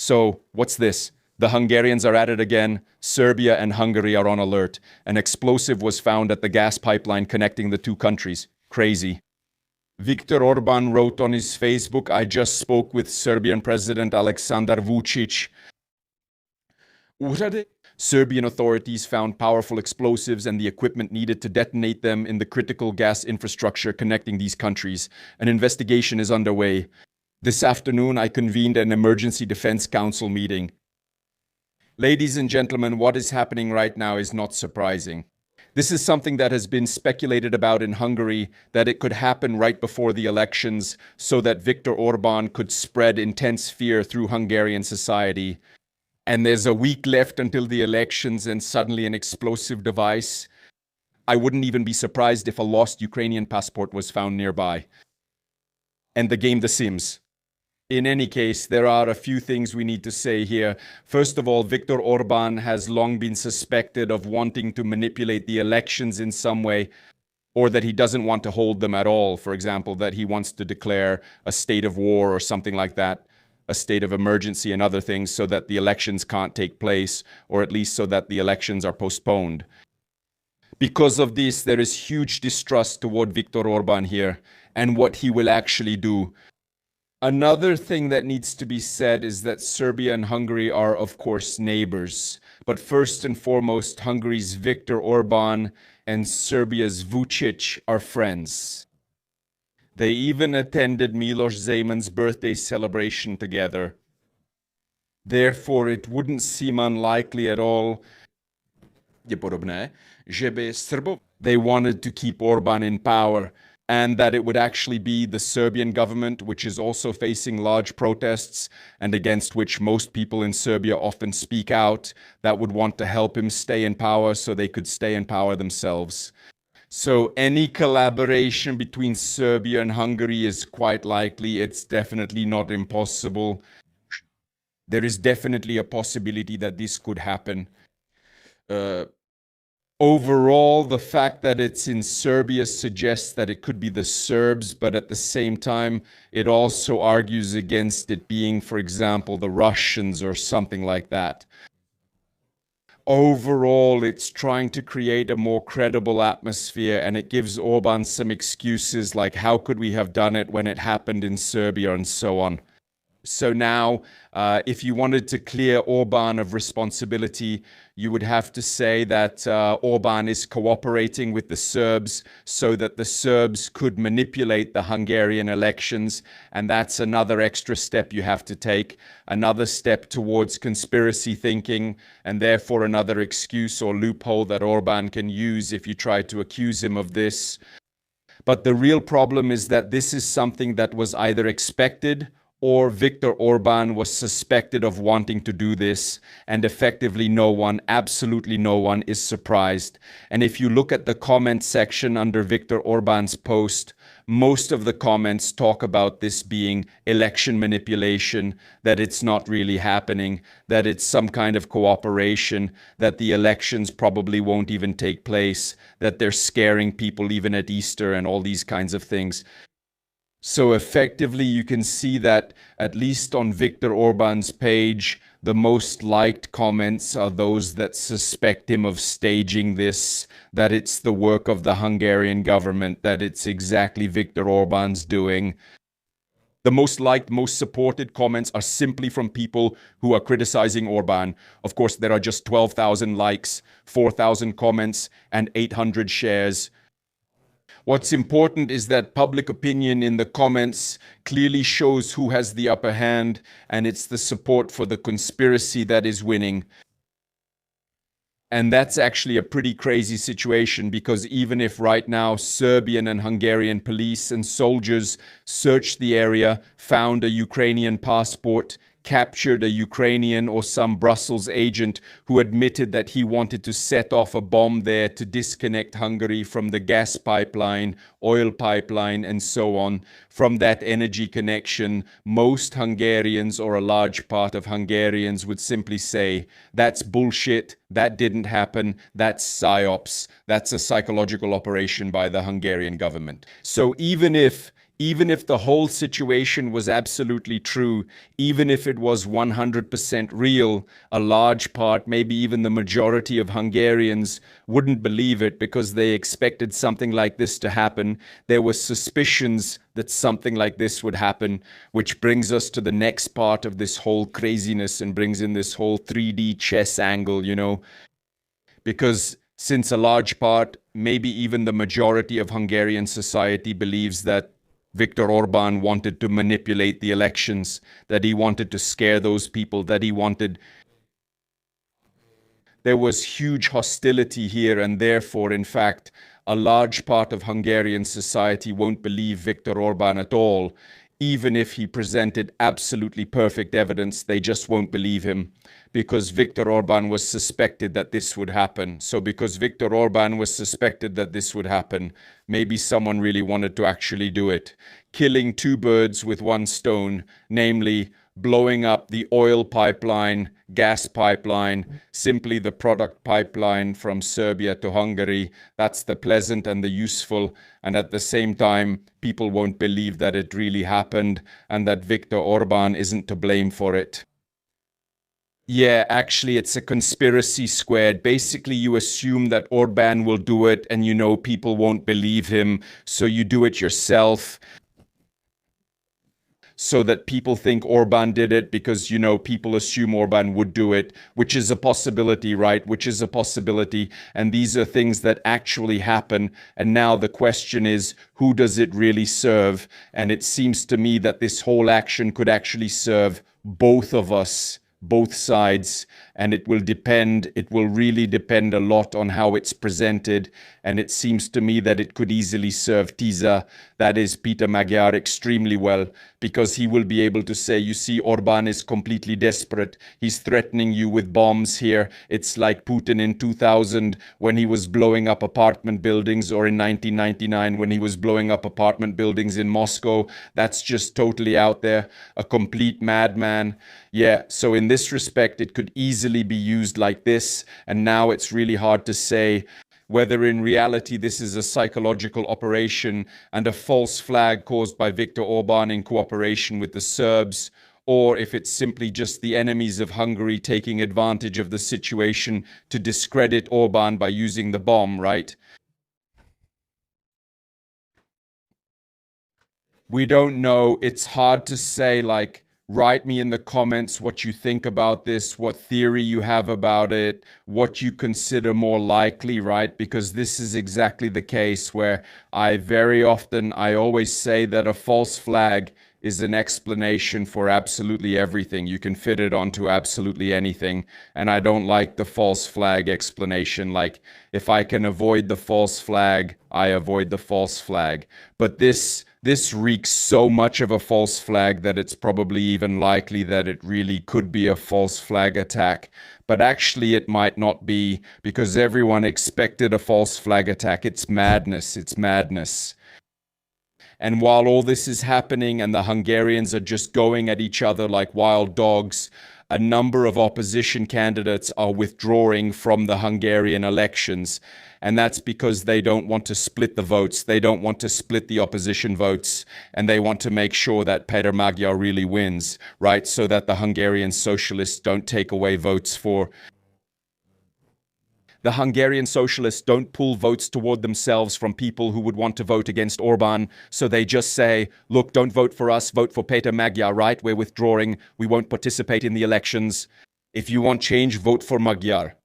So, what's this? The Hungarians are at it again. Serbia and Hungary are on alert. An explosive was found at the gas pipeline connecting the two countries. Crazy. Viktor Orbán wrote on his Facebook, I just spoke with Serbian President Aleksandar Vučić. Serbian authorities found powerful explosives and the equipment needed to detonate them in the critical gas infrastructure connecting these countries. An investigation is underway. This afternoon, I convened an Emergency Defense Council meeting. Ladies and gentlemen, what is happening right now is not surprising. This is something that has been speculated about in Hungary, that it could happen right before the elections so that Viktor Orbán could spread intense fear through Hungarian society. And there's a week left until the elections and suddenly an explosive device. I wouldn't even be surprised if a lost Ukrainian passport was found nearby. And the game The Sims. In any case, there are a few things we need to say here. First of all, Viktor Orbán has long been suspected of wanting to manipulate the elections in some way, or that he doesn't want to hold them at all. For example, that he wants to declare a state of war or something like that, a state of emergency and other things so that the elections can't take place, or at least so that the elections are postponed. Because of this, there is huge distrust toward Viktor Orbán here and what he will actually do. Another thing that needs to be said is that Serbia and Hungary are, of course, neighbors. But first and foremost, Hungary's Viktor Orbán and Serbia's Vučić are friends. They even attended Miloš Zeman's birthday celebration together. Therefore, it wouldn't seem unlikely at all. They wanted to keep Orbán in power, and that it would actually be the Serbian government, which is also facing large protests and against which most people in Serbia often speak out, that would want to help him stay in power so they could stay in power themselves. So any collaboration between Serbia and Hungary is quite likely. It's definitely not impossible. There is definitely a possibility that this could happen. Overall, the fact that it's in Serbia suggests that it could be the Serbs, but at the same time, it also argues against it being, for example, the Russians or something like that. Overall, it's trying to create a more credible atmosphere, and it gives Orbán some excuses like, how could we have done it when it happened in Serbia and so on. So now, if you wanted to clear Orbán of responsibility, you would have to say that Orbán is cooperating with the Serbs so that the Serbs could manipulate the Hungarian elections. And that's another extra step you have to take, another step towards conspiracy thinking, and therefore another excuse or loophole that Orbán can use if you try to accuse him of this. But the real problem is that this is something that was either expected or Viktor Orbán was suspected of wanting to do this, and effectively no one, absolutely no one, is surprised. And if you look at the comment section under Viktor Orbán's post, most of the comments talk about this being election manipulation, that it's not really happening, that it's some kind of cooperation, that the elections probably won't even take place, that they're scaring people even at Easter and all these kinds of things. So effectively, you can see that, at least on Viktor Orbán's page, the most liked comments are those that suspect him of staging this, that it's the work of the Hungarian government, that it's exactly Viktor Orbán's doing. The most liked, most supported comments are simply from people who are criticizing Orbán. Of course, there are just 12,000 likes, 4,000 comments, and 800 shares. What's important is that public opinion in the comments clearly shows who has the upper hand, and it's the support for the conspiracy that is winning. And that's actually a pretty crazy situation, because even if right now Serbian and Hungarian police and soldiers searched the area, found a Ukrainian passport, captured a Ukrainian or some Brussels agent who admitted that he wanted to set off a bomb there to disconnect Hungary from the gas pipeline, oil pipeline, and so on. From that energy connection, most Hungarians, or a large part of Hungarians, would simply say, that's bullshit, that didn't happen, that's psyops, that's a psychological operation by the Hungarian government. So even if Even if the whole situation was absolutely true, even if it was 100% real, a large part, maybe even the majority of Hungarians wouldn't believe it because they expected something like this to happen. There were suspicions that something like this would happen, which brings us to the next part of this whole craziness and brings in this whole 3D chess angle, because since a large part, maybe even the majority of Hungarian society believes that Viktor Orbán wanted to manipulate the elections, that he wanted to scare those people, there was huge hostility here, and therefore, in fact, a large part of Hungarian society won't believe Viktor Orbán at all. Even if he presented absolutely perfect evidence, they just won't believe him because Viktor Orbán was suspected that this would happen. So because Viktor Orbán was suspected that this would happen, maybe someone really wanted to actually do it, killing two birds with one stone, namely blowing up the oil pipeline, gas pipeline, simply the product pipeline from Serbia to Hungary. That's the pleasant and the useful. And at the same time, people won't believe that it really happened and that Viktor Orbán isn't to blame for it. Yeah, actually, it's a conspiracy squared. Basically, you assume that Orbán will do it and people won't believe him. So you do it yourself, so that people think Orbán did it because, people assume Orbán would do it, which is a possibility, right? Which is a possibility. And these are things that actually happen. And now the question is, who does it really serve? And it seems to me that this whole action could actually serve both of us, both sides, and it will really depend a lot on how it's presented. And it seems to me that it could easily serve Tiza, that is Peter Magyar, extremely well, because he will be able to say, you see, Orbán is completely desperate. He's threatening you with bombs here. It's like Putin in 2000 when he was blowing up apartment buildings, or in 1999 when he was blowing up apartment buildings in Moscow. That's just totally out there, a complete madman. Yeah, so in this respect, it could easily be used like this. And now it's really hard to say whether in reality this is a psychological operation and a false flag caused by Viktor Orbán in cooperation with the Serbs, or if it's simply just the enemies of Hungary taking advantage of the situation to discredit Orbán by using the bomb, right? We don't know. It's hard to say, write me in the comments what you think about this, what theory you have about it, what you consider more likely, right? Because this is exactly the case where I always say that a false flag is an explanation for absolutely everything. You can fit it onto absolutely anything. And I don't like the false flag explanation. Like, if I can avoid the false flag, I avoid the false flag. But this reeks so much of a false flag that it's probably even likely that it really could be a false flag attack. But actually it might not be, because everyone expected a false flag attack. It's madness. It's madness. And while all this is happening and the Hungarians are just going at each other like wild dogs, a number of opposition candidates are withdrawing from the Hungarian elections. And that's because they don't want to split the votes. They don't want to split the opposition votes. And they want to make sure that Peter Magyar really wins, right? So that the Hungarian socialists don't take away votes for the Hungarian socialists don't pull votes toward themselves from people who would want to vote against Orbán. So they just say, look, don't vote for us, vote for Peter Magyar, right? We're withdrawing. We won't participate in the elections. If you want change, vote for Magyar.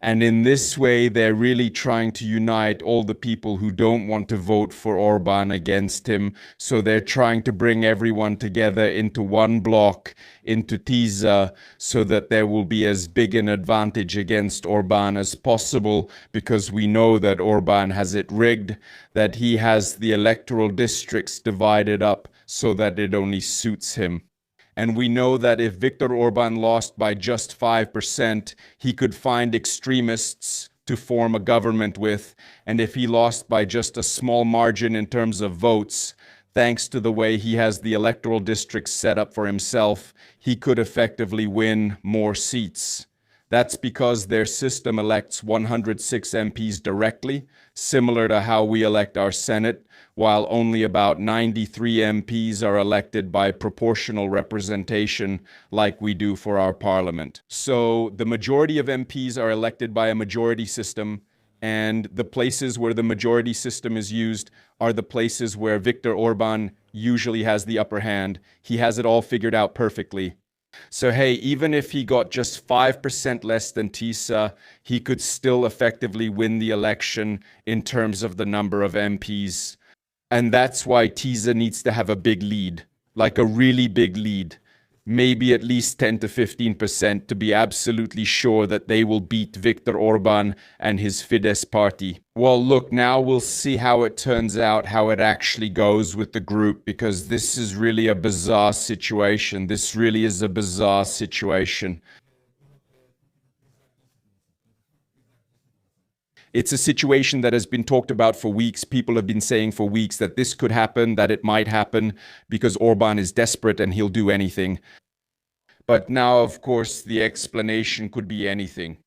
And in this way, they're really trying to unite all the people who don't want to vote for Orbán against him. So they're trying to bring everyone together into one block, into Tiza, so that there will be as big an advantage against Orbán as possible, because we know that Orbán has it rigged, that he has the electoral districts divided up so that it only suits him. And we know that if Viktor Orbán lost by just 5%, he could find extremists to form a government with. And if he lost by just a small margin in terms of votes, thanks to the way he has the electoral districts set up for himself, he could effectively win more seats. That's because their system elects 106 MPs directly, similar to how we elect our Senate, while only about 93 MPs are elected by proportional representation like we do for our parliament. So the majority of MPs are elected by a majority system, and the places where the majority system is used are the places where Viktor Orbán usually has the upper hand. He has it all figured out perfectly. So, hey, even if he got just 5% less than Tisa, he could still effectively win the election in terms of the number of MPs. And that's why Tisa needs to have a big lead, like a really big lead. Maybe at least 10 to 15% to be absolutely sure that they will beat Viktor Orbán and his Fidesz party. Well, look, now we'll see how it turns out, how it actually goes with the group, because this is really a bizarre situation. This really is a bizarre situation. It's a situation that has been talked about for weeks. People have been saying for weeks that this could happen, that it might happen, because Orbán is desperate and he'll do anything. But now, of course, the explanation could be anything.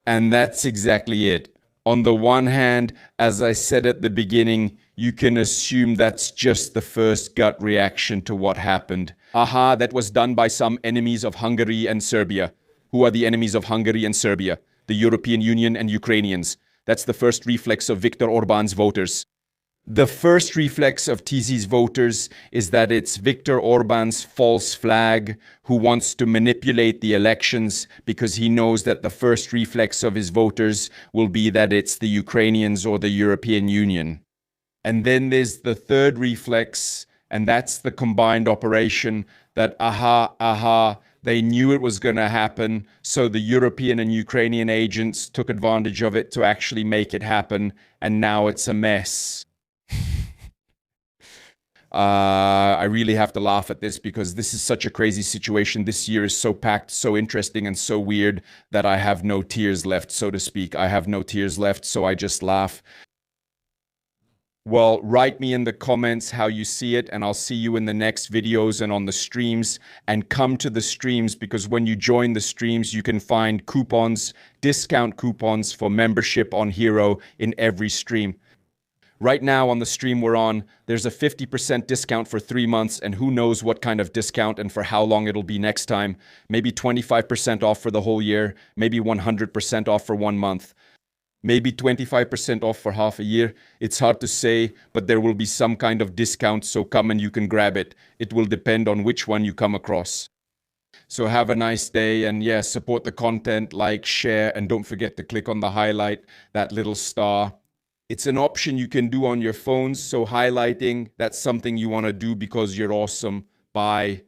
And that's exactly it. On the one hand, as I said at the beginning, you can assume that's just the first gut reaction to what happened. Aha, that was done by some enemies of Hungary and Serbia. Who are the enemies of Hungary and Serbia? The European Union and Ukrainians. That's the first reflex of Viktor Orbán's voters. The first reflex of Tizi's voters is that it's Viktor Orbán's false flag who wants to manipulate the elections because he knows that the first reflex of his voters will be that it's the Ukrainians or the European Union. And then there's the third reflex, and that's the combined operation that, they knew it was going to happen, so the European and Ukrainian agents took advantage of it to actually make it happen, and now it's a mess. I really have to laugh at this because this is such a crazy situation. This year is so packed, so interesting, and so weird that I have no tears left, so to speak. I have no tears left, so I just laugh. Well, write me in the comments how you see it, and I'll see you in the next videos and on the streams. And come to the streams, because when you join the streams, you can find coupons, discount coupons for membership on Hero in every stream. Right now on the stream we're on, there's a 50% discount for 3 months, and who knows what kind of discount and for how long it'll be next time. Maybe 25% off for the whole year, maybe 100% off for 1 month, maybe 25% off for half a year. It's hard to say, but there will be some kind of discount, so come and you can grab it. It will depend on which one you come across. So have a nice day, and yeah, support the content, like, share, and don't forget to click on the highlight, that little star. It's an option you can do on your phones, so highlighting, that's something you want to do because you're awesome. Bye.